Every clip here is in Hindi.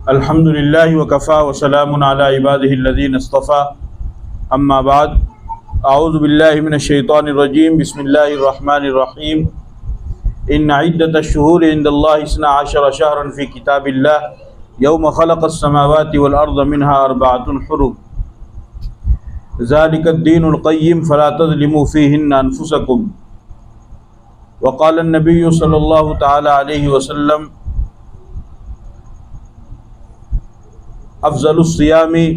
अल्हम्दुलिल्लाहि व कफ़ा व सलामुन अला इबादिहिल्लज़ीना इस्तफ़ा अम्मा बाद अऊज़ु बिल्लाहि मिनश शैतानिर रजीम बिस्मिल्लाहिर रहमानिर रहीम इन्ना इद्दतश-शुहूरि इंदल्लाहि इस्ना अशरा शहरन फ़ी किताबिल्लाह यौम ख़लक़स समावाति वल अर्ज़ मिन्हा अर्बअतुन हुरुम ज़ालिकद्दीनुल क़य्यिम फ़ला तज़लिमू फ़ीहिन्ना अनफ़ुसकुम व क़ाला अन्नबिय्यु सल्लल्लाहु तआला अलैहि वसल्लम अफ़ज़लुस सियामी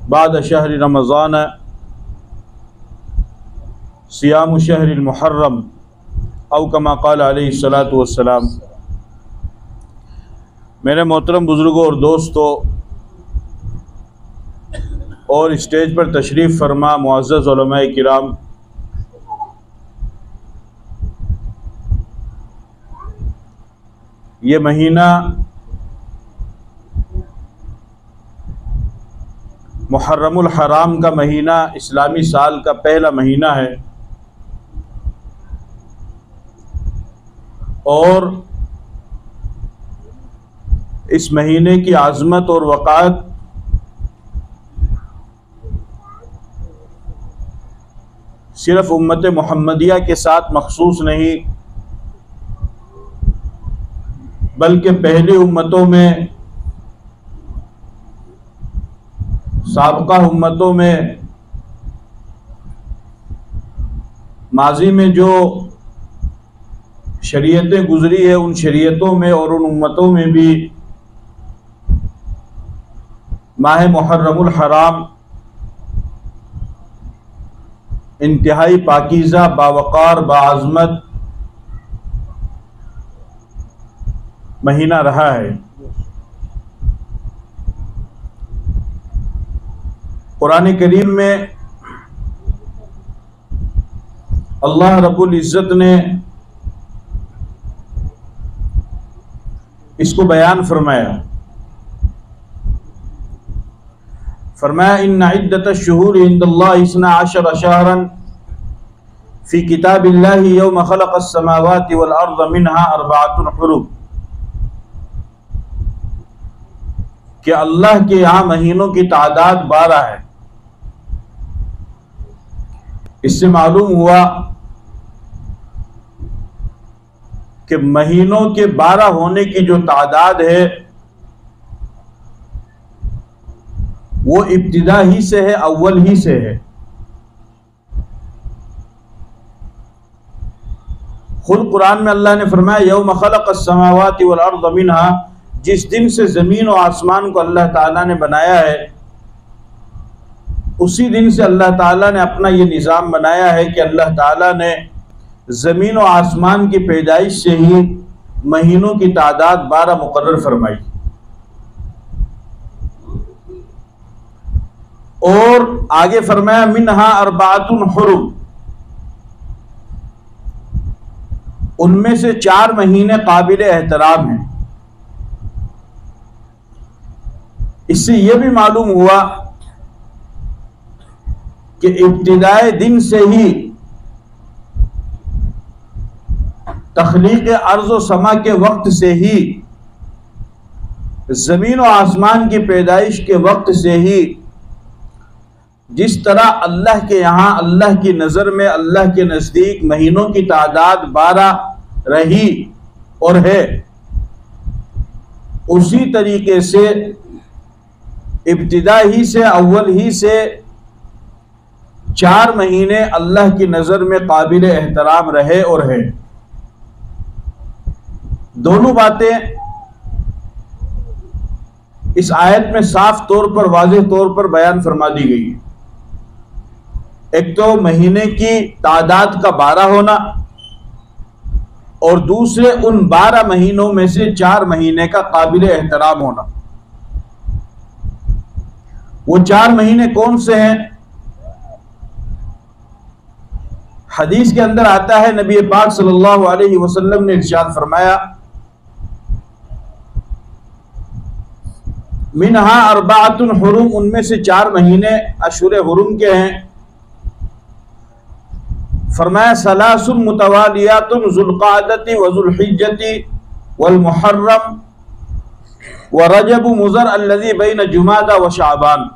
बाद शहर रमज़ान सियामु शहरिल मुहर्रम औ कमा क़ाला अलैहिस्सलातु वस्सलाम। मेरे मोहतरम बुज़ुर्गों और दोस्तों और स्टेज पर तशरीफ़ फरमा मुअज़्ज़ज़ उलमाए किराम, ये महीना मुहर्रमुल हराम का महीना इस्लामी साल का पहला महीना है और इस महीने की आज़मत और वक़ात सिर्फ़ उम्मत मुहम्मदिया के साथ मखसूस नहीं बल्कि पहली उम्मतों में, साबका उम्मतों में, माजी में जो शरीयतें गुजरी है उन शरीयतों में और उन उम्मतों में भी माह मुहर्रमुल हराम इंतहाई पाकीज़ा, बावक़ार, बाअज़मत महीना रहा है। कुरान करीम में अल्लाह रब्बुल इज़्ज़त ने इसको बयान फरमाया इन्ना इद्दतश-शुहूरि इंदल्लाहि इस्ना अशरा शहरन फ़ी किताबिल्लाहि यौम ख़लक़स समावाति वल अर्ज़ मिन्हा अर्बअतुन हुरुम, कि अल्लाह के यहाँ महीनों की तादाद 12 है। इससे मालूम हुआ कि महीनों के 12 होने की जो तादाद है वो इब्तिदा ही से है, अव्वल ही से है। खुद कुरान में अल्लाह ने फरमाया यौम ख़लक़स समावाति वल अर्ज़ मिन्हा, जिस दिन से ज़मीन और आसमान को अल्लाह ताला ने बनाया है उसी दिन से अल्लाह ताला ने अपना ये निज़ाम बनाया है कि अल्लाह ताला ने ज़मीन और आसमान की पैदाइश से ही महीनों की तादाद 12 मुकर्रर फरमाई और आगे फरमाया मिन्हा अर्बअतुन हुरुम, उनमें से 4 महीने काबिल एहतराम हैं। इससे यह भी मालूम हुआ कि इब्तिदाए दिन से ही तख्लीक़ अर्ज़ व समा के वक्त से ही, ज़मीन और आसमान की पैदाइश के वक्त से ही, जिस तरह अल्लाह के यहाँ, अल्लाह की नज़र में, अल्लाह के नज़दीक महीनों की तादाद 12 रही और है, उसी तरीके से इब्तिदा ही से, अव्वल ही से 4 महीने अल्लाह की नज़र में काबिल एहतराम रहे और है। दोनों बातें इस आयत में साफ तौर पर, वाज़ेह तौर पर बयान फरमा दी गई है। एक तो महीने की तादाद का 12 होना और दूसरे उन 12 महीनों में से 4 महीने का काबिल एहतराम होना। वो 4 महीने कौन से हैं? हदीस के अंदर आता है, नबी पाक सल्लल्लाहु अलैहि वसल्लम ने इरशाद फरमाया मिन्हा अर्बअतुन हुरुम, उनमें से 4 महीने अशहुर हुरुम के हैं। फरमाया सलासुन मुतवालियातुन ज़ुल्क़अदति व ज़ुल्हिज्जति वल मुहर्रम व रजब मुज़र अल्लज़ी बैन जुमादा व शाबान।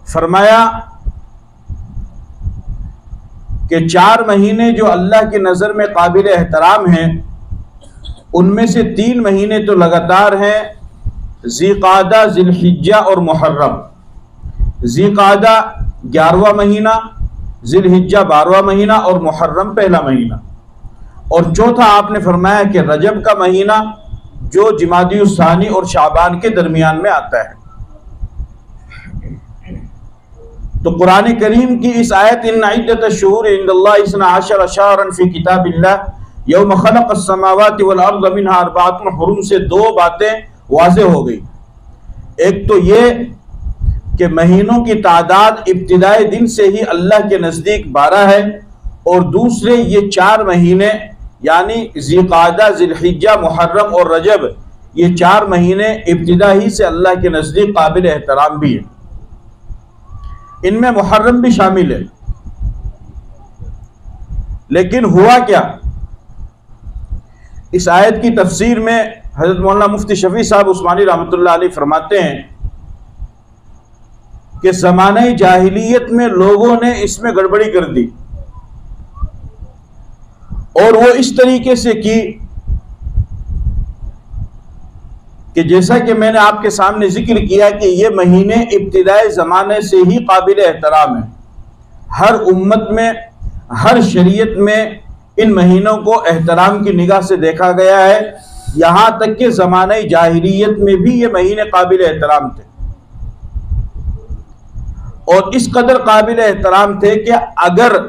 फरमाया कि 4 महीने जो अल्लाह की नज़र में काबिल एहतराम हैं, उनमें से 3 महीने तो लगातार हैं, ज़िक़ादा, ज़िलहिज्जा और मुहर्रम। ज़िक़ादा 11वां महीना, ज़िलहिज्जा 12वां महीना और मुहर्रम पहला महीना। और चौथा आपने फरमाया कि रजब का महीना जो जिमादी सानी और शाबान के दरमियान में आता है। तो कुरान करीम की इस आयत इन्ना इद्दत शुहूर इंदल्लाहि इस्ना अशर शहरन फी किताबिल्लाह यौम खलक़स समावाति वल अर्द मिन्हा अर्बअतुन हुरुम से 2 बातें वाज़ेह हो गई। एक तो ये कि महीनों की तादाद इब्तिदाई दिन से ही अल्लाह के नज़दीक 12 है, और दूसरे ये 4 महीने यानी ज़िक़ादा, ज़िलहिज्जा, मुहर्रम और रजब, ये 4 महीने इब्तिदा ही से अल्लाह के नज़दीक काबिल एहतराम भी है। इनमें मुहर्रम भी शामिल है। लेकिन हुआ क्या, इस आयत की तफसीर में हज़रत मौलाना मुफ्ती शफी साहब उस्मानी रहमतुल्लाह अलैह फरमाते हैं कि ज़माने जाहिलियत में लोगों ने इसमें गड़बड़ी कर दी, और वो इस तरीके से की कि जैसा कि मैंने आपके सामने जिक्र किया कि ये महीने इब्तिदाई ज़माने से ही काबिल एहतराम है। हर उम्मत में, हर शरीयत में इन महीनों को एहतराम की निगाह से देखा गया है। यहाँ तक कि ज़माने जाहिलियत में भी ये महीने काबिल एहतराम थे, और इस कदर काबिल एहतराम थे कि अगर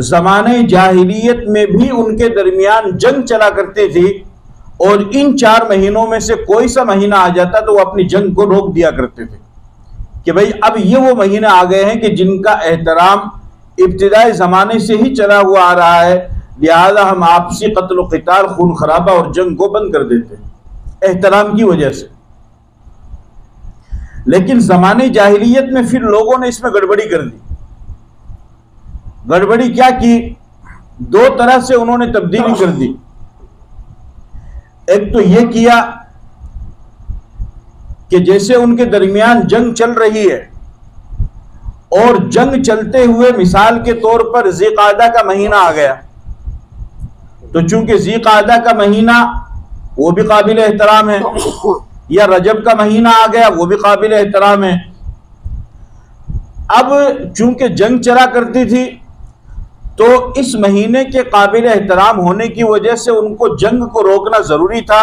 ज़माने जाहिलियत में भी उनके दरमियान जंग चला करती थी और इन 4 महीनों में से कोई सा महीना आ जाता तो वो अपनी जंग को रोक दिया करते थे कि भाई अब ये वो महीने आ गए हैं कि जिनका एहतराम इब्तिदाई ज़माने से ही चला हुआ आ रहा है, लिहाजा हम आपसी कत्ल व क़िताल, खून खराबा और जंग को बंद कर देते हैं एहतराम की वजह से। लेकिन ज़माने जाहिलियत में फिर लोगों ने इसमें गड़बड़ी कर दी। गड़बड़ी क्या की, 2 तरह से उन्होंने तब्दीली कर दी। एक तो यह किया कि जैसे उनके दरमियान जंग चल रही है और जंग चलते हुए मिसाल के तौर पर ज़िक़ादा का महीना आ गया, तो चूंकि ज़िक़ादा का महीना वो भी काबिल एहतराम है, या रजब का महीना आ गया वो भी काबिल एहतराम है। अब चूंकि जंग चला करती थी तो इस महीने के काबिल एहतराम होने की वजह से उनको जंग को रोकना ज़रूरी था,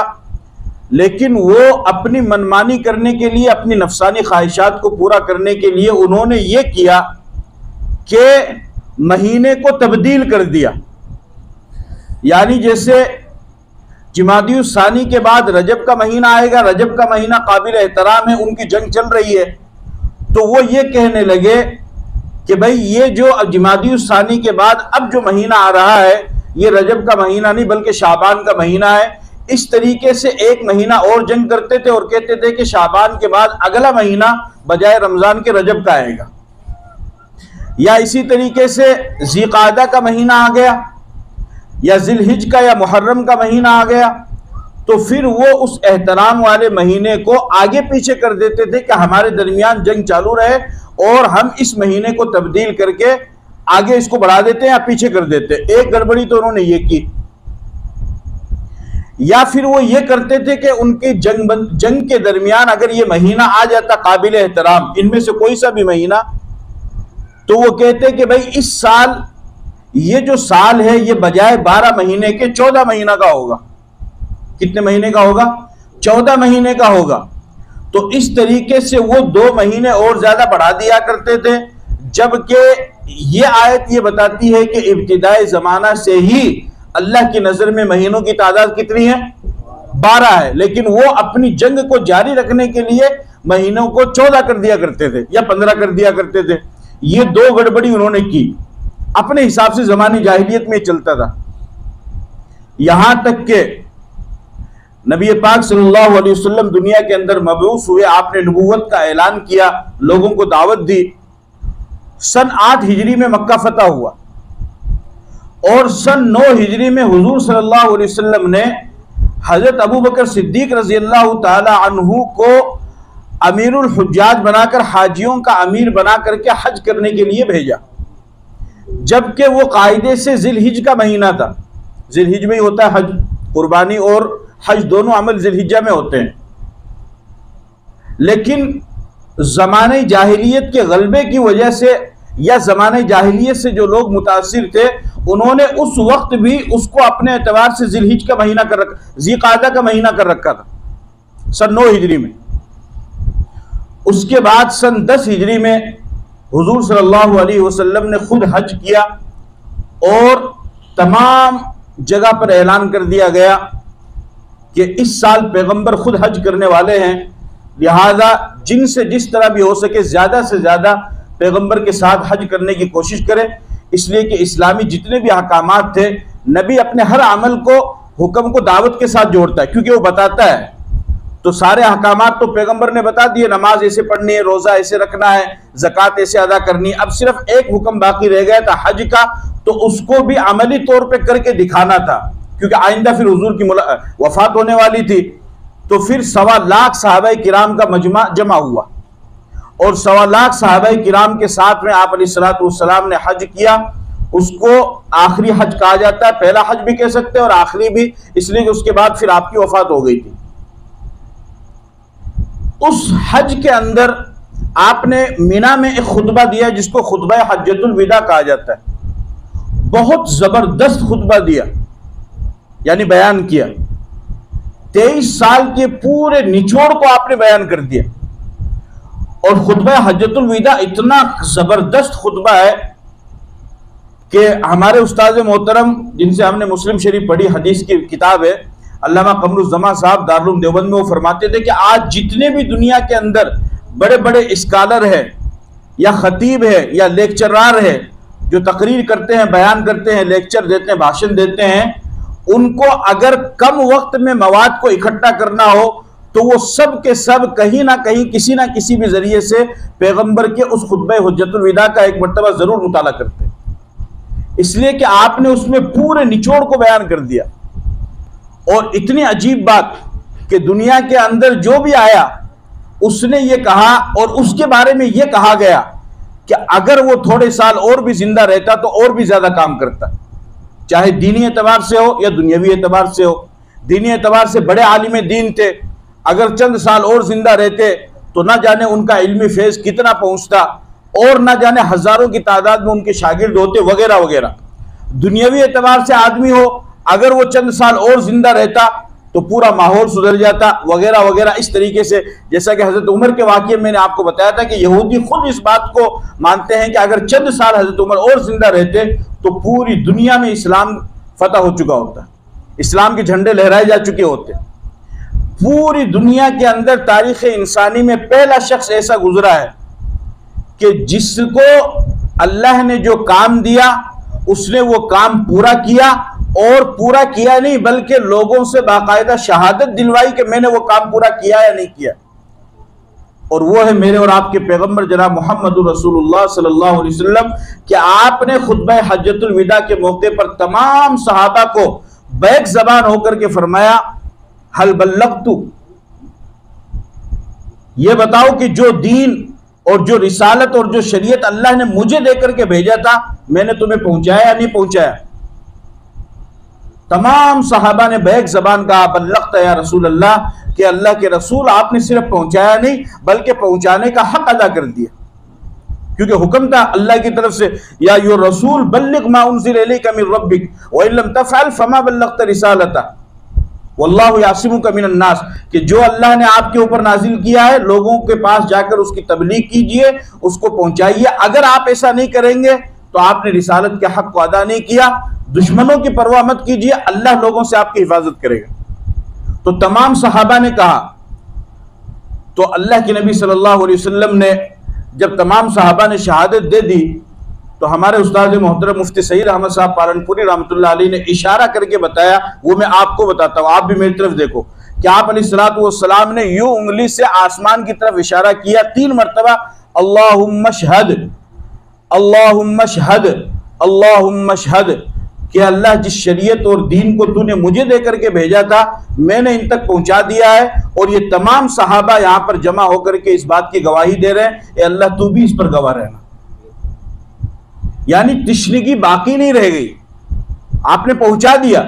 लेकिन वो अपनी मनमानी करने के लिए, अपनी नफसानी ख्वाहिशात को पूरा करने के लिए उन्होंने ये किया कि महीने को तब्दील कर दिया। यानी जैसे जिमादी सानी के बाद रजब का महीना आएगा, रजब का महीना काबिल एहतराम है, उनकी जंग चल रही है, तो वो ये कहने लगे कि भाई ये जो जिमादी सानी के बाद अब जो महीना आ रहा है ये रजब का महीना नहीं बल्कि शाबान का महीना है। इस तरीके से 1 महीना और जंग करते थे और कहते थे कि शाबान के बाद अगला महीना बजाय रमजान के रजब का आएगा। या इसी तरीके से ज़िक़ादा का महीना आ गया, या ज़िलहिज का या मुहर्रम का महीना आ गया, तो फिर वो उस एहतराम वाले महीने को आगे पीछे कर देते थे कि हमारे दरमियान जंग चालू रहे और हम इस महीने को तब्दील करके आगे इसको बढ़ा देते हैं या पीछे कर देते। एक गड़बड़ी तो उन्होंने ये की। या फिर वो ये करते थे कि उनके जंग के दरमियान अगर ये महीना आ जाता काबिल एहतराम, इनमें से कोई सा भी महीना, तो वो कहते कि भाई इस साल ये जो साल है ये बजाय 12 महीने के 14 महीना का होगा। कितने महीने का होगा? 14 महीने का होगा। तो इस तरीके से वो 2 महीने और ज्यादा बढ़ा दिया करते थे, जबकि ये आयत ये बताती है कि इब्तिदाई जमाना से ही अल्लाह की नजर में महीनों की तादाद कितनी है? 12 है। लेकिन वो अपनी जंग को जारी रखने के लिए महीनों को 14 कर दिया करते थे या 15 कर दिया करते थे। ये 2 गड़बड़ी उन्होंने की। अपने हिसाब से जमानी जाहिलियत में चलता था। यहां तक के नबी पाक सल्लल्लाहु अलैहि वसल्लम दुनिया के अंदर मबऊस हुए, आपने नबूवत का ऐलान किया, लोगों को दावत दी। सन 8 हिजरी में मक्का फतह हुआ और सन 9 हिजरी में हुजूर सल्लल्लाहु अलैहि वसल्लम ने हजरत अबू बकर सिद्दीक रजी अल्लाह ताला अन्हु को अमीरुल हुज्जाज बनाकर, हाजियों का अमीर बना करके हज करने के लिए भेजा, जबकि वो कायदे से जिलहिज का महीना था। जिलहिज में ही होता है हज, कुर्बानी और हज दोनों अमल जिलहिज्जा में होते हैं। लेकिन ज़माने जाहिलियत के गलबे की वजह से या ज़माने जाहिलियत से जो लोग मुतासिर थे, उन्होंने उस वक्त भी उसको अपने एतबार से जिलहिज का महीना कर रखा, ज़िक़ादा का महीना कर रखा था, सन 9 हिजरी में। उसके बाद सन 10 हिजरी में हुजूर सल्लल्लाहु अलैहि वसल्लम ने खुद हज किया और तमाम जगह पर ऐलान कर दिया गया कि इस साल पैगंबर खुद हज करने वाले हैं, लिहाजा जिनसे जिस तरह भी हो सके ज़्यादा से ज़्यादा पैगंबर के साथ हज करने की कोशिश करें। इसलिए कि इस्लामी जितने भी अहकामात थे, नबी अपने हर अमल को, हुक्म को दावत के साथ जोड़ता है, क्योंकि वो बताता है। तो सारे अहकामात तो पैगंबर ने बता दिए, नमाज ऐसे पढ़नी है, रोज़ा ऐसे रखना है, ज़कात ऐसे अदा करनी है। अब सिर्फ एक हुक्म बाकी रह गया था हज का, तो उसको भी अमली तौर पे करके दिखाना था, क्योंकि आइंदा फिर हुजूर की वफात होने वाली थी। तो फिर 1.25 लाख सहाबाए किराम का मजमा जमा हुआ और 1.25 लाख सहाबाए किराम के साथ में आप अलैहिस्सलातु वस्सलाम ने हज किया। उसको आखिरी हज कहा जाता है, पहला हज भी कह सकते हैं और आखिरी भी, इसलिए कि उसके बाद फिर आपकी वफात हो गई थी। उस हज के अंदर आपने मिना में एक खुतबा दिया जिसको खुतबा हज्जतुल विदा कहा जाता है। बहुत जबरदस्त खुतबा दिया, यानी बयान किया। 23 साल के पूरे निचोड़ को आपने बयान कर दिया। और खुतबा हज्जतुल विदा इतना जबरदस्त खुतबा है कि हमारे उस्ताद मोहतरम, जिनसे हमने मुस्लिम शरीफ पढ़ी, हदीस की किताब है, अल्लामा कमरुज़्ज़मा साहब दारुल उलूम देवबंद में, वो फरमाते थे कि आज जितने भी दुनिया के अंदर बड़े बड़े स्कॉलर हैं या खतीब है या लेक्चरार है जो तकरीर करते हैं, बयान करते हैं, लेक्चर देते हैं, भाषण देते हैं, उनको अगर कम वक्त में मवाद को इकट्ठा करना हो तो वो सब के सब कहीं ना कहीं किसी ना किसी भी जरिए से पैगंबर के उस खुतबे हुज्जतुल विदा का एक मर्तबा जरूर मुताला करते हैं। इसलिए कि आपने उसमें पूरे निचोड़ को बयान कर दिया। और इतनी अजीब बात कि दुनिया के अंदर जो भी आया उसने ये कहा और उसके बारे में ये कहा गया कि अगर वो थोड़े साल और भी जिंदा रहता तो और भी ज्यादा काम करता, चाहे दीनी एतबार से हो या दुनियावी एतबार से हो। दीनी एतबार से बड़े आलिम दीन थे, अगर चंद साल और जिंदा रहते तो ना जाने उनका इल्मी फैज कितना पहुंचता और ना जाने हजारों की तादाद में उनके शागिर्द होते, वगैरह वगैरह। दुनियावी एतबार से आदमी हो, अगर वो चंद साल और जिंदा रहता तो पूरा माहौल सुधर जाता, वगैरह वगैरह। इस तरीके से, जैसा कि हजरत उमर के वाक़ये में मैंने आपको बताया था कि यहूदी खुद इस बात को मानते हैं कि अगर चंद साल हजरत उमर और जिंदा रहते तो पूरी दुनिया में इस्लाम फतह हो चुका होता, इस्लाम के झंडे लहराए जा चुके होते। पूरी दुनिया के अंदर तारीख इंसानी में पहला शख्स ऐसा गुजरा है कि जिसको अल्लाह ने जो काम दिया उसने वो काम पूरा किया, और पूरा किया नहीं बल्कि लोगों से बाकायदा शहादत दिलवाई कि मैंने वो काम पूरा किया या नहीं किया। और वो है मेरे और आपके पैगंबर जनाब मोहम्मद रसूलुल्लाह सल्लल्लाहु अलैहि वसल्लम, कि आपने खुतबा हज्जतुल विदा के मौके पर तमाम सहाबा को बैक जबान होकर के फरमाया, हल बल्लगतु, ये बताओ कि जो दीन और जो रिसालत और जो शरीयत अल्लाह ने मुझे देकर के भेजा था मैंने तुम्हें पहुंचाया या नहीं पहुंचाया। तमाम सहाबा ने बैक जबान कहा, बल्लगत या रसूल अल्लाह, कि अल्लाह के रसूल आपने सिर्फ पहुंचाया नहीं बल्कि पहुंचाने का हक अदा कर दिया, क्योंकि हुक्म था अल्लाह की तरफ से, या यो रसूल बल्लिग मा उनज़िल इलैका मिन रब्बिक व इन लम तफ़अल फमा बल्लगत रिसालता वल्लाहु यासिमुका मिनन नास, कि जो अल्लाह ने आपके ऊपर नाजिल किया है लोगों के पास जाकर उसकी तबलीग कीजिए, उसको पहुंचाइए। अगर आप ऐसा नहीं करेंगे तो आपने रिसालत के हक को अदा नहीं किया। दुश्मनों की परवाह मत कीजिए, अल्लाह लोगों से आपकी हिफाजत करेगा। तो तमाम सहाबा ने कहा। तो अल्लाह के नबी सल्लल्लाहु अलैहि वसल्लम ने जब तमाम सहाबा ने शहादत दे दी तो हमारे उस्ताद मोहतरम मुफ्ती सईद अहमद साहब पालनपुरी रहमतुल्लाह अलैह ने इशारा करके बताया, वो मैं आपको बताता हूँ, आप भी मेरी तरफ देखो, कि आप अलैहिस्सलातु वस्सलाम ने यूं उंगली से आसमान की तरफ इशारा किया 3 मरतबा, अल्लाहुम्मा शहद, अल्लाहुम्मा शहद, अल्लाहुम्मा शहद, कि अल्लाह जिस शरीयत और दीन को तूने मुझे दे करके भेजा था मैंने इन तक पहुंचा दिया है, और ये तमाम सहाबा यहां पर जमा होकर के इस बात की गवाही दे रहे हैं, ए अल्लाह तू भी इस पर गवाह रहना। यानी तिश्नगी बाकी नहीं रह गई, आपने पहुंचा दिया,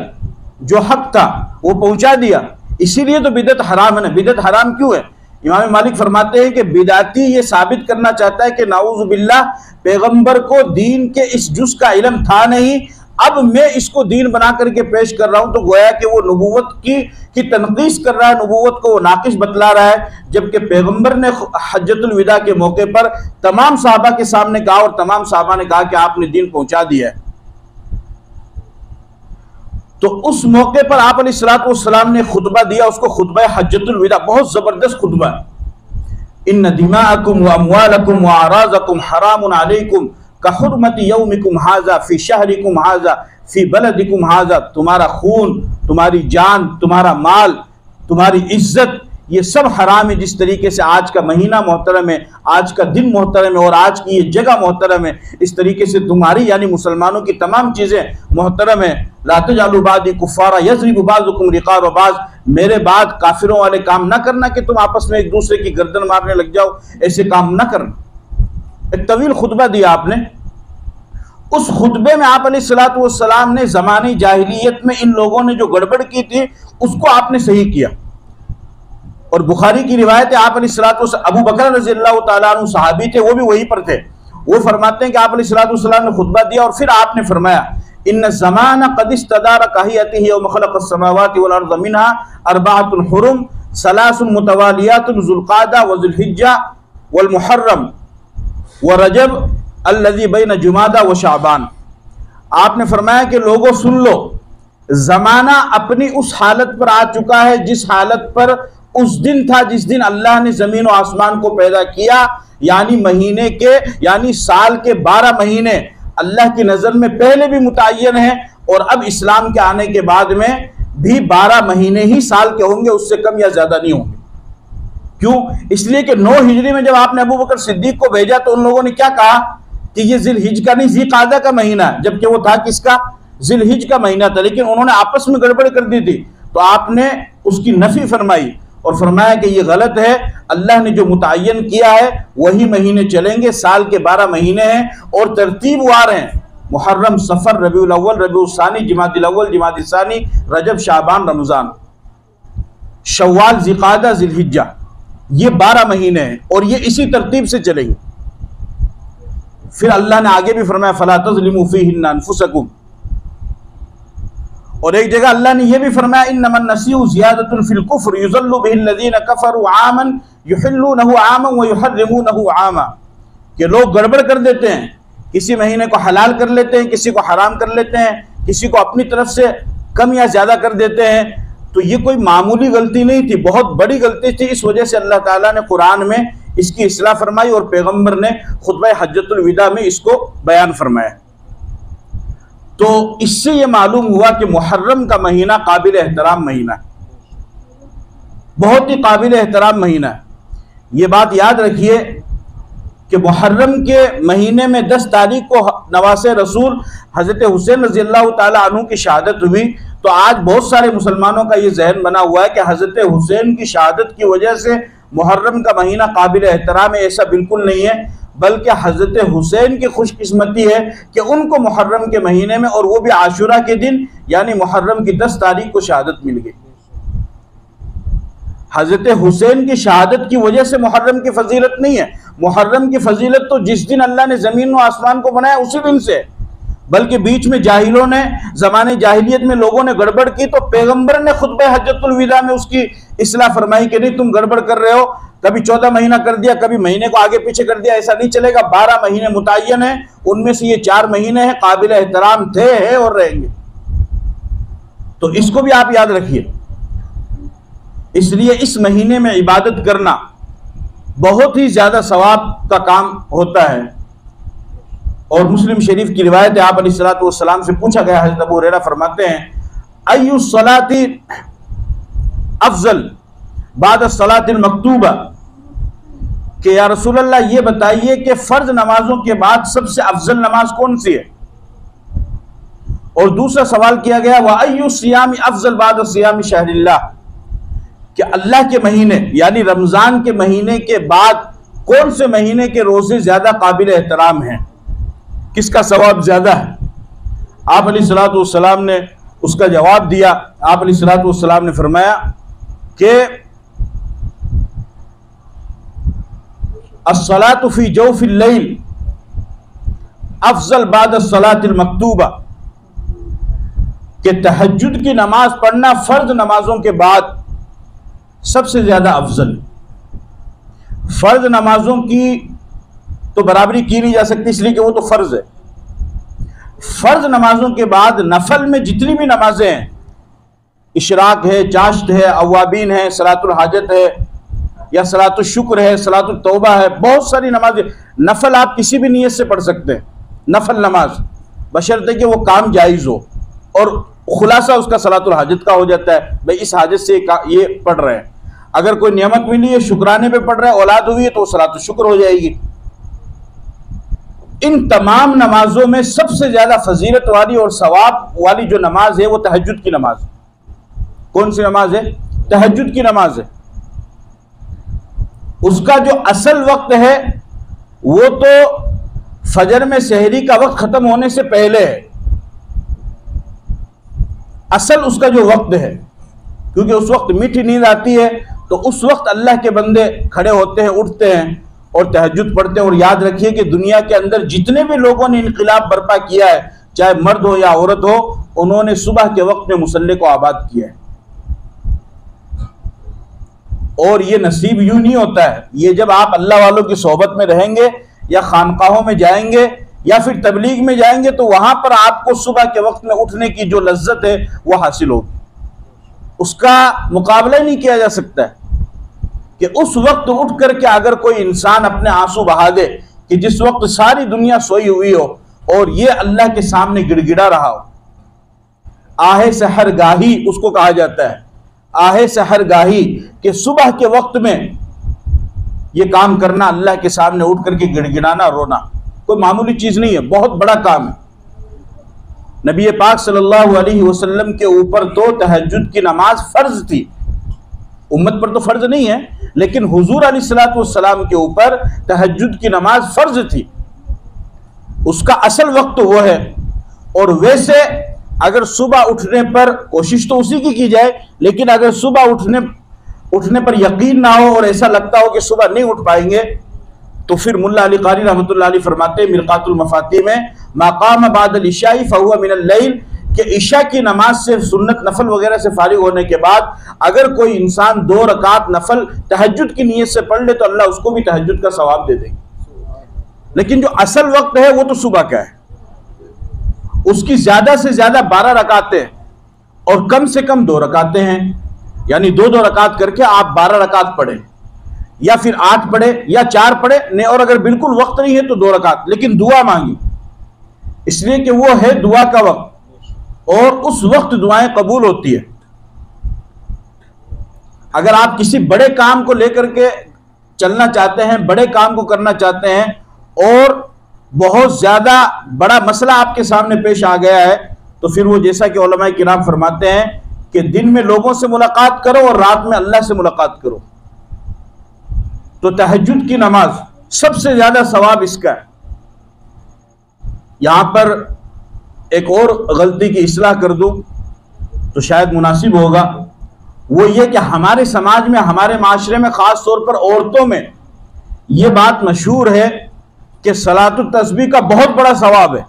जो हक था वो पहुंचा दिया। इसीलिए तो बिदअत हराम है ना। बिदअत हराम क्यों है? इमाम मालिक फरमाते हैं कि बिदाती ये साबित करना चाहता है कि नाऊज़ बिल्लाह पैगंबर को दीन के इस जुज़ का इल्म था नहीं, अब मैं इसको दीन बना करके पेश कर रहा हूं, तो गोया कि वो नबूवत की तनकीस कर रहा है, नबूवत को वो नाकिस बतला रहा है। जबकि पैगंबर ने हज्जतुल विदा के मौके पर तमाम सहाबा के सामने कहा, और तमाम सहाबा ने कहा कि आपने दीन पहुंचा दिया है। तो उस मौके पर आप अलैहिस्सलातु वस्सलाम ने खुतबा दिया, उसको खुतबा हज्जतुल विदा, बहुत जबरदस्त खुतबा है। इन्न दिमाअकुम व अमवालकुम व अराज़कुम हरामुन अलैकुम कहुरमति यौमिकुम हाज़ा फी शहरिकुम हाज़ा फी बलदिकुम हाज़ा। तुम्हारा खून, तुम्हारी जान, तुम्हारा माल, तुम्हारी इज्जत, ये सब हराम है। जिस तरीके से आज का महीना मोहतरम है, आज का दिन मोहतरम है, और आज की ये जगह मोहतरम है, इस तरीके से तुम्हारी यानी मुसलमानों की तमाम चीज़ें मोहतरम है। ला तजअलू बादी कुफ़ारा यज़रिबु बाज़ुकुम रिक़ाब बाज़, मेरे बाद काफिरों वाले काम ना करना कि तुम आपस में एक दूसरे की गर्दन मारने लग जाओ, ऐसे काम ना करना। एक तवील खुतबा दिया आपने। उस खुतबे में आप अलैहिस्सलातु वस्सलाम ने ज़माने जाहिलियत में इन लोगों ने जो गड़बड़ की थी उसको आपने सही किया। और बुखारी की रिवायत है, आप अलैहिस्सलातु वस्सलाम, अबू बकर रज़ियल्लाहु ताला अन्हु सहाबी थे, वो भी वहीं पर थे। वो फरमाते हैं कि आप अलैहिस्सलातु वस्सलाम ने खुतबा दिया, और फिर आपने फरमाया इन्न ज़माना क़द इस्तदारा काहियतिही यौम ख़लक़स समावाति वल अर्ज़ मिनहा अर्बअतुन हुरुम सलासुन मुतवालियातुन ज़ुल्क़ादा व ज़ुल्हिज्जा वल मुहर्रम व रजब अल्लज़ी बैन जुमादा व शाबान। आपने फरमाया कि लोगों सुन लो, ज़माना अपनी उस हालत पर आ चुका है जिस हालत पर उस दिन था जिस दिन अल्लाह ने ज़मीन और आसमान को पैदा किया, यानी महीने के यानी साल के 12 महीने अल्लाह की नज़र में पहले भी मुतय्यन है, और अब इस्लाम के आने के बाद में भी 12 महीने ही साल के होंगे, उससे कम या ज़्यादा नहीं होंगे। क्यों? इसलिए कि 9 हिजरी में जब आपने अबू बकर सिद्दीक को भेजा तो उन लोगों ने क्या कहा कि ये ज़िलहिज का नहीं ज़िलक़ादा का महीना है, जबकि वो था किसका? ज़िलहिज का महीना था। लेकिन उन्होंने आपस में गड़बड़ कर दी थी, तो आपने उसकी नफ़ी फरमाई और फरमाया कि ये गलत है, अल्लाह ने जो मुतय्यन किया है वही महीने चलेंगे, साल के 12 महीने हैं और तरतीबवार हैं, मुहर्रम, सफ़र, रबीउल अव्वल, रबीउल सानी, जिमादिल अव्वल, जिमादिल सानी, रजब, शाबान, रमज़ान, शव्वाल, ज़िलक़ादा, ज़िलहिज्जा, ये 12 महीने हैं और ये इसी तरतीब से चलेंगे। फिर अल्लाह ने आगे भी फरमाया फला तज़लिमू फ़ीहिन्ना अनफुसकुम, और एक जगह अल्लाह ने यह भी फरमाया इन्नमन नसीउ ज़ियादतुन फ़िल कुफ़्र युज़ल्लु बिहिल्लज़ीना कफ़रू आमन युहिल्लूनहु आमन व युहर्रिमूनहु आमा, कि लोग गड़बड़ कर देते हैं, किसी महीने को हलाल कर लेते हैं, किसी को हराम कर लेते हैं, किसी को अपनी तरफ से कम या ज़्यादा कर देते हैं। तो ये कोई मामूली गलती नहीं थी, बहुत बड़ी गलती थी। इस वजह से अल्लाह ताला ने कुरान में इसकी इस्लाह फरमाई और पैगम्बर ने खुतबा हज्जतुल विदा में इसको बयान फरमाया। तो इससे यह मालूम हुआ कि मुहर्रम का महीना काबिल एहतराम महीना है, बहुत ही काबिल एहतराम महीना है। ये बात याद रखिए कि मुहर्रम के महीने में 10 तारीख को नवासे रसूल हज़रत हुसैन रज़ियल्लाहु ताला अन्हु की शहादत हुई। तो आज बहुत सारे मुसलमानों का ये जहन बना हुआ है कि हज़रत हुसैन की शहादत की वजह से मुहर्रम का महीना काबिल एहतराम है। ऐसा बिल्कुल नहीं है, बल्कि हज़रत हुसैन की खुशकिस्मती है कि उनको मुहर्रम के महीने में, और वो भी आशुरा के दिन यानी मुहर्रम की 10 तारीख को शहादत मिल गई। हज़रत हुसैन की शहादत की वजह से मुहर्रम की फजीलत नहीं है। मुहर्रम की फजीलत तो जिस दिन अल्लाह ने ज़मीन और आसमान को बनाया उसी दिन से, बल्कि बीच में जाहिलों ने, ज़माने जाहिलियत में लोगों ने गड़बड़ की, तो पैगम्बर ने खुतबे हज्जतुल विदा में उसकी इस्लाह फरमाई कि नहीं तुम गड़बड़ कर रहे हो, कभी 14 महीना कर दिया, कभी महीने को आगे पीछे कर दिया, ऐसा नहीं चलेगा। 12 महीने मुतय्यन है, उनमें से ये 4 महीने हैं काबिल एहतराम थे, है और रहेंगे। तो इसको भी आप याद रखिए। इसलिए इस महीने में इबादत करना बहुत ही ज्यादा सवाब का काम होता है। और मुस्लिम शरीफ की रिवायत है, आप अलैहिस्सलातु वस्सलाम से पूछा गया, हज़रत अबू हुरैरा फरमाते हैं अय्यु सलाती अफजल बाद सलातिल मकतूबा, कि या रसूल अल्लाह ये बताइए कि फर्ज नमाजों के बाद सबसे अफजल नमाज कौन सी है। और दूसरा सवाल किया गया व अय्यु सियामी अफजल बाद सियामी शहरिल्लाह, कि अल्लाह के महीने यानी रमजान के महीने के बाद कौन से महीने के रोजे ज्यादा काबिल एहतराम हैं, किसका सवाब ज्यादा है। आप अलैहिस्सलातु वस्सलाम ने उसका जवाब दिया। आप अलैहिस्सलातु वस्सलाम ने फरमाया कि अस्सलातु फी जौफिल लैल अफजल बाद अस्सलातिल मक्तूबा, कि तहज्जुद की नमाज पढ़ना फर्ज नमाजों के बाद सबसे ज्यादा अफजल। फर्ज नमाजों की तो बराबरी की नहीं जा सकती, इसलिए कि वो तो फर्ज है। फर्ज नमाजों के बाद नफल में जितनी भी नमाजें हैं, इशराक है, चाश्त है, अवाबीन है, सलातुल हाजत है या सलातुल शुक्र है, सलातुल तौबा है, बहुत सारी नमाजें नफल आप किसी भी नियत से पढ़ सकते हैं। नफल नमाज बशर्ते कि वो काम जायज़ हो और खुलासा उसका सलातुल हाजत का हो जाता है, भाई इस हाजत से ये पढ़ रहे हैं। अगर कोई नियमत मिली है, शुक्राने पे पढ़ रहा है, औलाद हुई है तो सलातुल शुक्र हो जाएगी। इन तमाम नमाजों में सबसे ज्यादा फजीलत वाली और सवाब वाली जो नमाज है वो तहज्जुद की नमाज। कौन सी नमाज है? तहज्जुद की नमाज है। उसका जो असल वक्त है वो तो फजर में सहरी का वक्त खत्म होने से पहले है, असल उसका जो वक्त है, क्योंकि उस वक्त मीठी नींद आती है, तो उस वक्त अल्लाह के बंदे खड़े होते हैं, उठते हैं और तहज्जुद पढ़ते हैं। और याद रखिए कि दुनिया के अंदर जितने भी लोगों ने इनकलाब बर्पा किया है, चाहे मर्द हो या औरत हो, उन्होंने सुबह के वक्त में मुसल्ले को आबाद किया है। और ये नसीब यूं नहीं होता है, ये जब आप अल्लाह वालों की सोहबत में रहेंगे या खानकाहों में जाएंगे या फिर तबलीग में जाएंगे, तो वहां पर आपको सुबह के वक्त में उठने की जो लज्जत है वो हासिल होगी। उसका मुकाबला ही नहीं किया जा सकता है कि उस वक्त उठ करके अगर कोई इंसान अपने आंसू बहा दे कि जिस वक्त सारी दुनिया सोई हुई हो और ये अल्लाह के सामने गिड़गिड़ा रहा हो। आहे सहरगाही उसको कहा जाता है, आहे सहरगाही, कि सुबह के वक्त में ये काम करना, अल्लाह के सामने उठ करके गिड़गिड़ाना, रोना, कोई मामूली चीज नहीं है, बहुत बड़ा काम है। नबी पाक सल्लल्लाहु अलैहि वसल्लम के ऊपर तो तहज्जुद की नमाज फर्ज थी, उम्मत पर तो फर्ज नहीं है, लेकिन हुजूर अलैहिस्सलातु वस्सलाम के ऊपर तहज्जुद की नमाज फर्ज थी। उसका असल वक्त वो है। और वैसे अगर सुबह उठने पर कोशिश तो उसी की जाए, लेकिन अगर सुबह उठने पर यकीन ना हो और ऐसा लगता हो कि सुबह नहीं उठ पाएंगे, तो फिर मुल्ला अली कारी रहमतुल्लाह अलैह फरमाते मिरकातुल मफाती में, माकाम बादल इशाई फहुवा मिनल लैल, कि इशा की नमाज से, सुन्नत नफल वगैरह से फारिग होने के बाद अगर कोई इंसान 2 रकात नफल तहज्जुद की नीयत से पढ़ ले तो अल्लाह उसको भी तहज्जुद का सवाब दे देंगे। लेकिन जो असल वक्त है वो तो सुबह का है। उसकी ज्यादा से ज्यादा 12 रकातें और कम से कम 2 रकातें हैं, यानी 2-2 रकात करके आप 12 रकात पढ़े, या फिर 8 पढ़े या 4 पढ़े नहीं, और अगर बिल्कुल वक्त नहीं है तो 2 रकात, लेकिन दुआ मांगी, इसलिए कि वो है दुआ का वक्त और उस वक्त दुआएं कबूल होती है। अगर आप किसी बड़े काम को लेकर के चलना चाहते हैं, बड़े काम को करना चाहते हैं और बहुत ज्यादा बड़ा मसला आपके सामने पेश आ गया है, तो फिर वो जैसा कि उलमाए किराम फरमाते हैं कि दिन में लोगों से मुलाकात करो और रात में अल्लाह से मुलाकात करो। तो तहज्जुद की नमाज सबसे ज्यादा सवाब इसका है। यहां पर एक और गलती की इस्लाह कर दूं तो शायद मुनासिब होगा, वो ये कि हमारे समाज में, हमारे माशरे में, खास तौर पर औरतों में ये बात मशहूर है कि सलातुत तस्बीह का बहुत बड़ा सवाब है,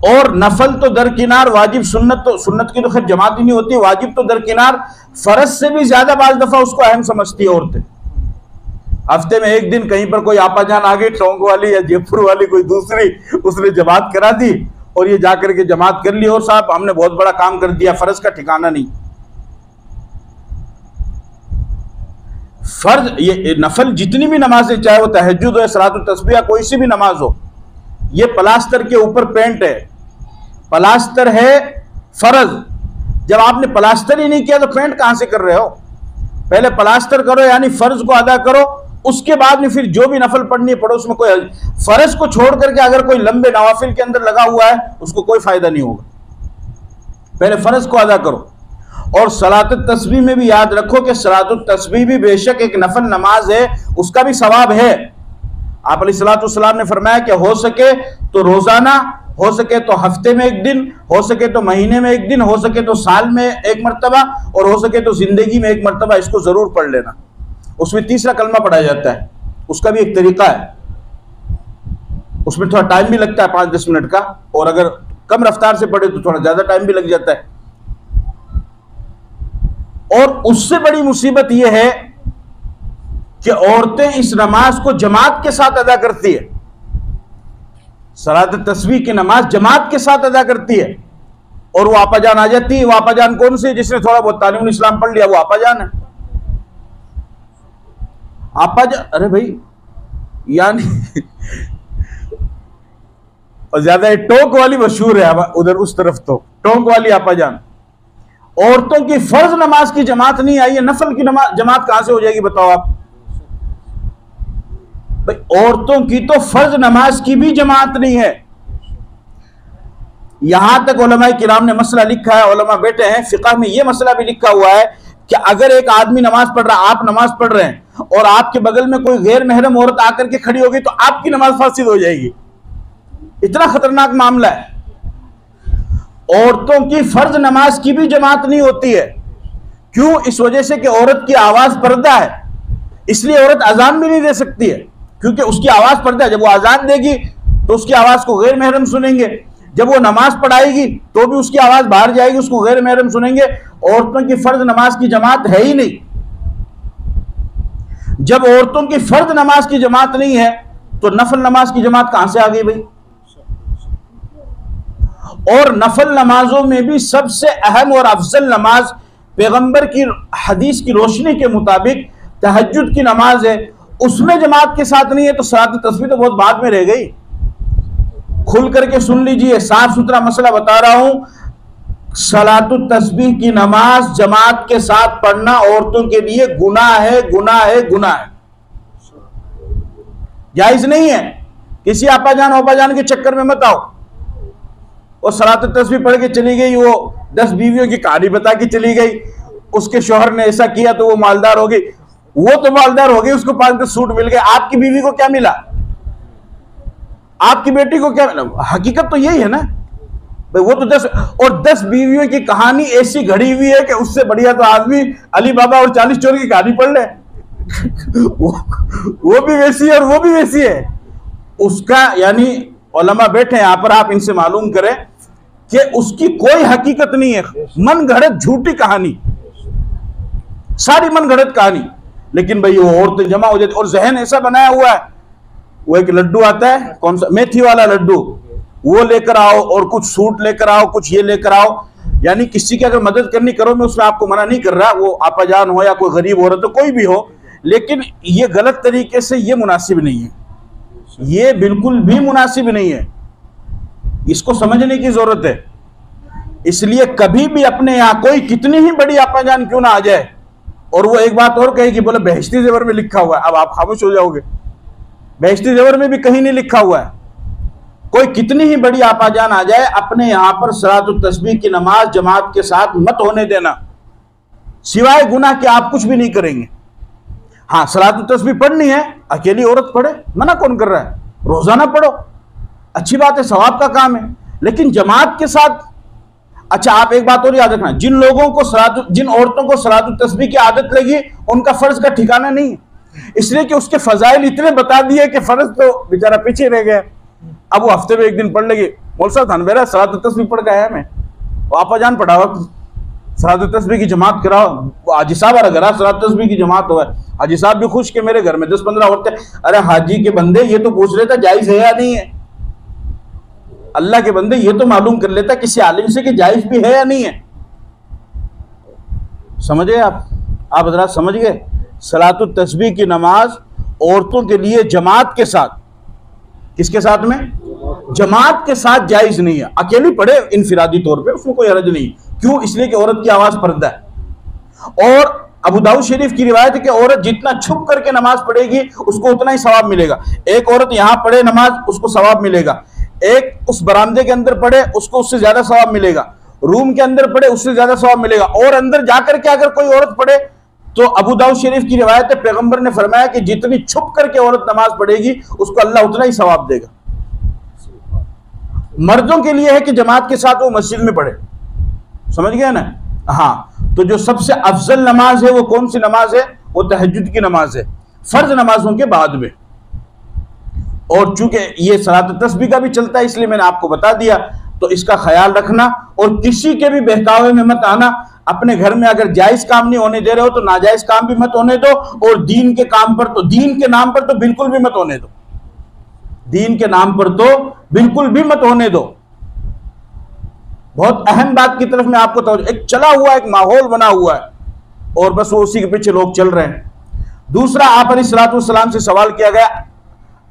और नफल तो दरकिनार, वाजिब सुन्नत की तो खैर जमात ही नहीं होती, वाजिब तो दरकिनार, फर्ज से भी ज्यादा बाज दफा उसको अहम समझती है औरतें। हफ्ते में एक दिन कहीं पर कोई आपा जान आ गई, टोंक वाली या जयपुर वाली कोई दूसरी, उसने जमात करा दी और ये जाकर के जमात कर ली, और साहब हमने बहुत बड़ा काम कर दिया, फर्ज का ठिकाना नहीं। फर्ज, ये नफल जितनी भी नमाजें, चाहे वो तहज्जुद हो, सलातुत तस्बीह, कोई सी भी नमाज हो, ये प्लास्टर के ऊपर पेंट है, प्लास्टर है फर्ज। जब आपने प्लास्टर ही नहीं किया तो पेंट कहां से कर रहे हो? पहले प्लास्टर करो, यानी फर्ज को अदा करो, उसके बाद में फिर जो भी नफल पढ़नी है पढ़ो, उसमें कोई फर्ज को छोड़ करके अगर कोई लंबे नवाफिल के अंदर लगा हुआ है उसको कोई फायदा नहीं होगा। पहले फर्ज को अदा करो। और सलात तस्बीह में भी याद रखो कि सलात तस्बीह भी बेशक एक नफल नमाज है, उसका भी सवाब है। आप अलैहिस्सलाम ने फरमाया कि हो सके तो रोजाना, हो सके तो हफ्ते में एक दिन, हो सके तो महीने में एक दिन, हो सके तो साल में एक मरतबा, और हो सके तो जिंदगी में एक मरतबा इसको जरूर पढ़ लेना। उसमें तीसरा कलमा पढ़ा जाता है, उसका भी एक तरीका है। उसमें थोड़ा टाइम भी लगता है 5-10 मिनट का, और अगर कम रफ्तार से पढ़े तो थोड़ा ज्यादा टाइम भी लग जाता है। और उससे बड़ी मुसीबत यह है कि औरतें इस नमाज को जमात के साथ अदा करती है। सलात तस्बीह की नमाज जमात के साथ अदा करती है, और वो आपाजान आ जाती है। वो आपाजान कौन सी? जिसने थोड़ा बहुत तालीमुल इस्लाम पढ़ लिया वो आपाजान है। आपाजान, अरे भाई यानी और ज्यादा टोंक वाली मशहूर है उधर उस तरफ, तो टोंक वाली आपाजान। औरतों की फर्ज नमाज की जमात नहीं आई है, नफल की नमाज जमात कहां से हो जाएगी बताओ आप? भाई औरतों की तो फर्ज नमाज की भी जमात नहीं है। यहां तक उलमा किराम ने मसला लिखा है, उलमा बैठे हैं, फिक़ह में यह मसला भी लिखा हुआ है कि अगर एक आदमी नमाज पढ़ रहा, आप नमाज पढ़ रहे हैं और आपके बगल में कोई गैर महरम औरत आकर के खड़ी होगी तो आपकी नमाज फासिद हो जाएगी। इतना खतरनाक मामला है। औरतों की फर्ज नमाज की भी जमात नहीं होती है। क्यों? इस वजह से कि औरत की आवाज पर्दा है, इसलिए औरत अजान भी नहीं दे सकती है, क्योंकि उसकी आवाज पर्दा है। जब वो अजान देगी तो उसकी आवाज को गैर महरम सुनेंगे, जब वो नमाज पढ़ाएगी तो भी उसकी आवाज बाहर जाएगी, उसको गैर महरम सुनेंगे। औरतों की फर्ज नमाज की जमात है ही नहीं। जब औरतों की फर्ज नमाज की जमात नहीं है तो नफल नमाज की जमात कहां से आ गई भाई? और नफल नमाजों में भी सबसे अहम और अफजल नमाज पैगंबर की हदीस की रोशनी के मुताबिक तहज्जुद की नमाज है। उसमें जमात के साथ नहीं है तो सलात तस्बीह तो बहुत बाद में रह गई। खुल करके सुन लीजिए, साफ सुथरा मसला बता रहा हूं। सलात तस्बीह की नमाज जमात के साथ पढ़ना औरतों के लिए गुनाह है, गुनाह है, गुनाह है, जायज नहीं है। किसी आपाजान ओपाजान के चक्कर में मत आओ। और सलात तस्बीह पढ़ के चली गई, वो 10 बीवियों की कहानी बता के चली गई, उसके शौहर ने ऐसा किया तो वो मालदार हो गई। वो तो मालदार हो गई, उसको 5-10 सूट मिल गए, आपकी बीवी को क्या मिला? आपकी बेटी को क्या मिला? हकीकत तो यही है ना भाई। वो तो 10 बीवियों की कहानी ऐसी घड़ी हुई है कि उससे बढ़िया तो आदमी अली बाबा और 40 चोर की कहानी पढ़ ले। वो भी वैसी है और वो भी वैसी है। उसका यानी उलमा बैठे यहां पर, आप इनसे मालूम करें कि उसकी कोई हकीकत नहीं है, मन घड़त झूठी कहानी, सारी मन घड़त कहानी। लेकिन भाई वो औरतें जमा हो जाती और जहन ऐसा बनाया हुआ है। वो एक लड्डू आता है, कौन सा, मेथी वाला लड्डू, वो लेकर आओ और कुछ सूट लेकर आओ, कुछ ये लेकर आओ। यानी किसी की अगर मदद करनी करो, मैं उसमें आपको मना नहीं कर रहा, वो आपाजान हो या कोई गरीब औरत हो, कोई भी हो, लेकिन ये गलत तरीके से ये मुनासिब नहीं है, ये बिल्कुल भी मुनासिब नहीं है। इसको समझने की जरूरत है। इसलिए कभी भी अपने यहां कोई कितनी ही बड़ी आपाजान क्यों ना आ जाए और वो एक बात और कहेगी, बोले बेहश्ती ज़ेवर में लिखा हुआ है, अब आप खामोश हो जाओगे। बेहश्ती ज़ेवर में भी कहीं नहीं लिखा हुआ है। कोई कितनी ही बड़ी आपाजान आ जाए, अपने यहां पर सलात तस्बीह की नमाज जमात के साथ मत होने देना। सिवाय गुनाह के आप कुछ भी नहीं करेंगे। हाँ, सलात तस्बीह पढ़नी है, अकेली औरत पढ़े, मना कौन कर रहा है? रोजाना पढ़ो, अच्छी बात है, सवाब का काम है, लेकिन जमात के साथ। अच्छा, आप एक बात और याद रखना, जिन लोगों को जिन औरतों को सलात तस्बीह की आदत लगी, उनका फर्ज का ठिकाना नहीं है, इसलिए कि उसके फजाइल इतने बता दिए कि फर्ज तो बेचारा पीछे रह गया। अब वो हफ्ते में एक दिन पढ़ लेगी। मौलवी साहब थानवेरा सलात तस्बीह पढ़ गया है, मैं आपाजान पढ़ाओ, सलात तस्बीह की जमात कराओ। हाजी साहब अगर सलात तस्बीह की जमात हो, हाजी साहब भी खुश कि मेरे घर में 10-15 औरतें। अरे हाजी के बंदे, ये तो पूछ रहे थे जायज है या नहीं है। अल्लाह के बंदे, ये तो मालूम कर लेता किसी आलिम से कि जायज भी है या नहीं है। समझ गए आप हज़रात, समझ गए? सलात तस्बीह की नमाज औरतों के लिए जमात के साथ, किसके साथ में? जमात के साथ जायज नहीं है। अकेली पढ़े इनफिरादी तौर पे, उसमें कोई हर्ज नहीं। क्यों? इसलिए कि औरत की आवाज पर्दा है। और अबू दाऊद शरीफ की रिवायत है कि औरत जितना छुप करके नमाज पढ़ेगी उसको उतना ही सवाब मिलेगा। एक औरत यहां पढ़े नमाज, उसको सवाब मिलेगा। एक उस बरामदे के अंदर पढ़े, उसको उससे ज्यादा सवाब मिलेगा। रूम के अंदर पढ़े, उससे ज्यादा सवाब मिलेगा। और अंदर जाकर के अगर कोई औरत पढ़े, तो अबू दाऊद शरीफ की रिवायत है, पैगंबर ने फरमाया कि जितनी छुप करके औरत नमाज पढ़ेगी उसको अल्लाह उतना ही सवाब देगा। मर्दों के लिए है कि जमात के साथ वो मस्जिद में पढ़े, समझ गए ना। हाँ, तो जो सबसे अफजल नमाज है वो कौन सी नमाज है? वो तहज्जुद की नमाज है, फर्ज नमाजों के बाद में। और चूंकि ये सलात तस्बीह का भी चलता है, इसलिए मैंने आपको बता दिया, तो इसका ख्याल रखना। और किसी के भी बहकावे में मत आना। अपने घर में अगर जायज काम नहीं होने दे रहे हो तो नाजायज काम भी मत होने दो, और दीन के काम पर तो, दीन के नाम पर तो बिल्कुल भी मत होने दो। दीन के नाम पर तो बिल्कुल भी मत होने दो। बहुत अहम बात की तरफ मैं आपको तवज्जो, एक चला हुआ एक माहौल बना हुआ है और बस वो उसी के पीछे लोग चल रहे हैं। दूसरा, आप अलैहिस्सलातु वस्सलाम से सवाल किया गया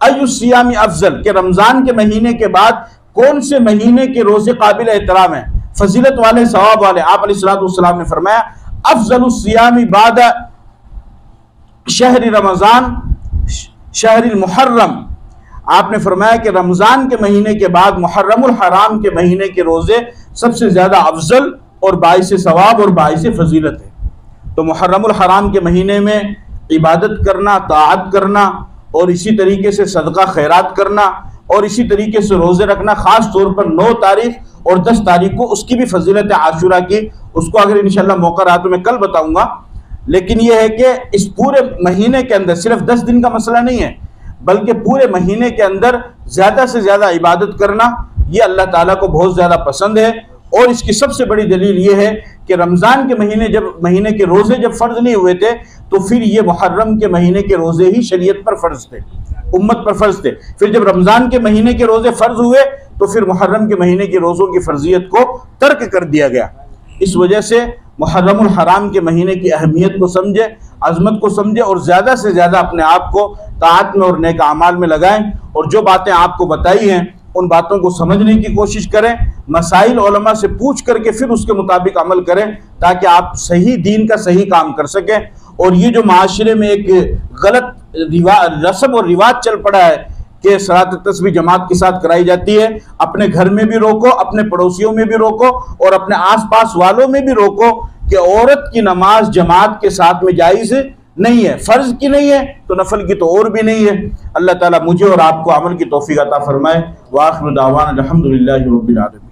अय्युस्सियामी अफजल, के रमजान के महीने के बाद कौन से महीने के रोजे काबिल एहतराम है, फजीलत वाले, सवाब वाले? आप अलैहिस्सलातु वस्सलाम ने फरमाया अफजलुस्सियामी बादा शहरी रमजान शहरी मुहर्रम। आपने फरमाया कि रमजान के महीने के बाद मुहर्रमुल हराम के महीने के रोजे सबसे ज्यादा अफजल और बाइस सवाब और बाइस फजीलत है। तो मुहर्रमुल हराम के महीने में इबादत करना, ताअत करना, और इसी तरीके से सदका खैरात करना, और इसी तरीके से रोजे रखना, खास तौर पर 9 तारीख और 10 तारीख को उसकी भी फजीलत है आशूरा की। उसको अगर इंशाल्लाह मौका रहा तो मैं कल बताऊंगा। लेकिन यह है कि इस पूरे महीने के अंदर सिर्फ 10 दिन का मसला नहीं है, बल्कि पूरे महीने के अंदर ज्यादा से ज्यादा इबादत करना ये अल्लाह ताला को बहुत ज्यादा पसंद है। और इसकी सबसे बड़ी दलील ये है कि रमजान के महीने के रोजे जब फर्ज नहीं हुए थे, तो फिर ये मुहर्रम के महीने के रोजे ही शरीयत पर फर्ज थे, उम्मत पर फर्ज थे। फिर जब रमजान के महीने के रोजे फर्ज हुए तो फिर मुहर्रम के महीने के रोजों की फर्जियत को तर्क कर दिया गया। इस वजह से मुहर्रमुल हराम के महीने की अहमियत को समझे, अजमत को समझे, और ज्यादा से ज्यादा अपने आप को ताअत में और नेक अमाल में लगाएं। और जो बातें आपको बताई हैं उन बातों को समझने की कोशिश करें, मसाइल उलमा से पूछ करके फिर उसके मुताबिक अमल करें, ताकि आप सही दीन का सही काम कर सकें। और ये जो माशरे में एक गलत रस्म और रिवाज चल पड़ा है कि सलात तस्बीह जमात के साथ कराई जाती है, अपने घर में भी रोको, अपने पड़ोसियों में भी रोको, और अपने आसपास वालों में भी रोको कि औरत की नमाज जमात के साथ में जायज़ नहीं है, फर्ज की नहीं है तो नफल की तो और भी नहीं है। अल्लाह ताला मुझे और आपको अमल की तौफीक अता फरमाए। व आखिरु दावाना अल्हम्दुलिल्लाहि रब्बिल आलमीन।